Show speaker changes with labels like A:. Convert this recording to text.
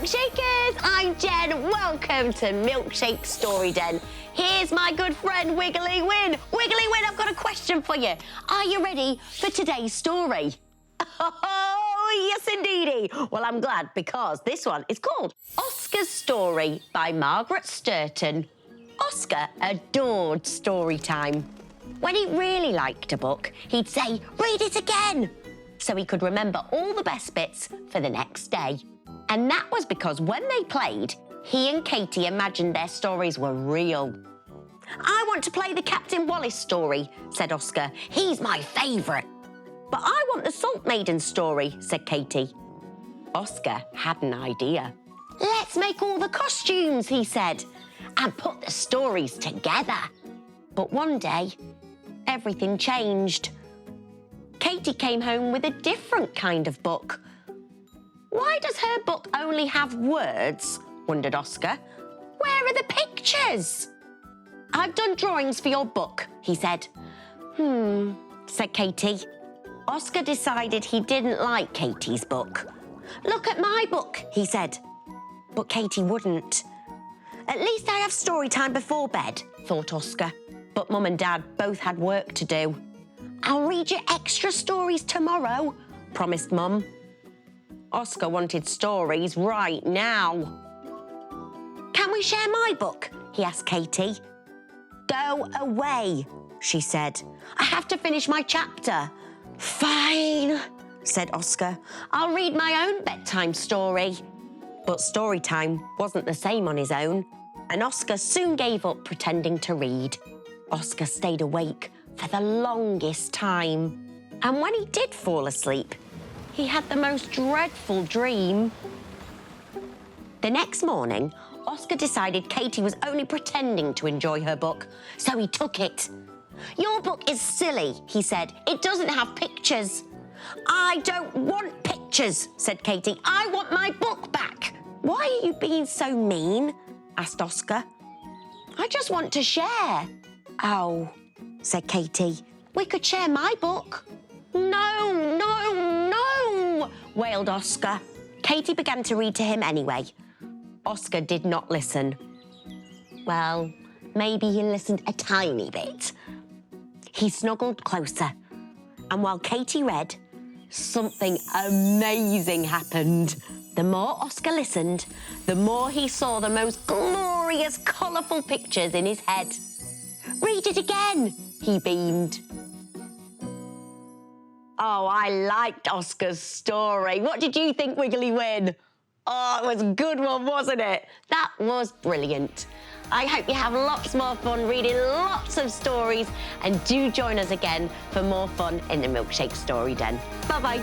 A: Milkshakers! I'm Jen. Welcome to Milkshake Story Den. Here's my good friend Wiggly Win. Wiggly Win, I've got a question for you. Are you ready for today's story? Oh, yes, indeedy. Well, I'm glad because this one is called Oscar's Story by Margaret Sturton. Oscar adored story time. When he really liked a book, he'd say, "Read it again," so he could remember all the best bits for the next day. And that was because when they played, he and Katie imagined their stories were real. "I want to play the Captain Wallace story," said Oscar. "He's my favourite." "But I want the Salt Maiden story," said Katie. Oscar had an idea. "Let's make all the costumes," he said, "and put the stories together." But one day, everything changed. Katie came home with a different kind of book. "Why does her book only have words?" wondered Oscar. "Where are the pictures?" "I've done drawings for your book," he said. Said Katie. Oscar decided he didn't like Katie's book. "Look at my book," he said. But Katie wouldn't. "At least I have story time before bed," thought Oscar. But Mum and Dad both had work to do. "I'll read you extra stories tomorrow," promised Mum. Oscar wanted stories right now. "Can we share my book?" he asked Katie. "Go away," she said. "I have to finish my chapter." "Fine," said Oscar. "I'll read my own bedtime story." But story time wasn't the same on his own, and Oscar soon gave up pretending to read. Oscar stayed awake for the longest time. And when he did fall asleep, he had the most dreadful dream. The next morning, Oscar decided Katie was only pretending to enjoy her book, so he took it. "Your book is silly," he said. "It doesn't have pictures." "I don't want pictures," said Katie. "I want my book back." "Why are you being so mean?" asked Oscar. "I just want to share." "Oh," said Katie. "We could share my book." "No, no, no," wailed Oscar. Katie began to read to him anyway. Oscar did not listen. Well, maybe he listened a tiny bit. He snuggled closer, and while Katie read, something amazing happened. The more Oscar listened, the more he saw the most glorious, colourful pictures in his head. "Read it again," he beamed. Oh, I liked Oscar's story. What did you think, Wiggly Win? Oh, it was a good one, wasn't it? That was brilliant. I hope you have lots more fun reading lots of stories, and do join us again for more fun in the Milkshake Story Den. Bye-bye.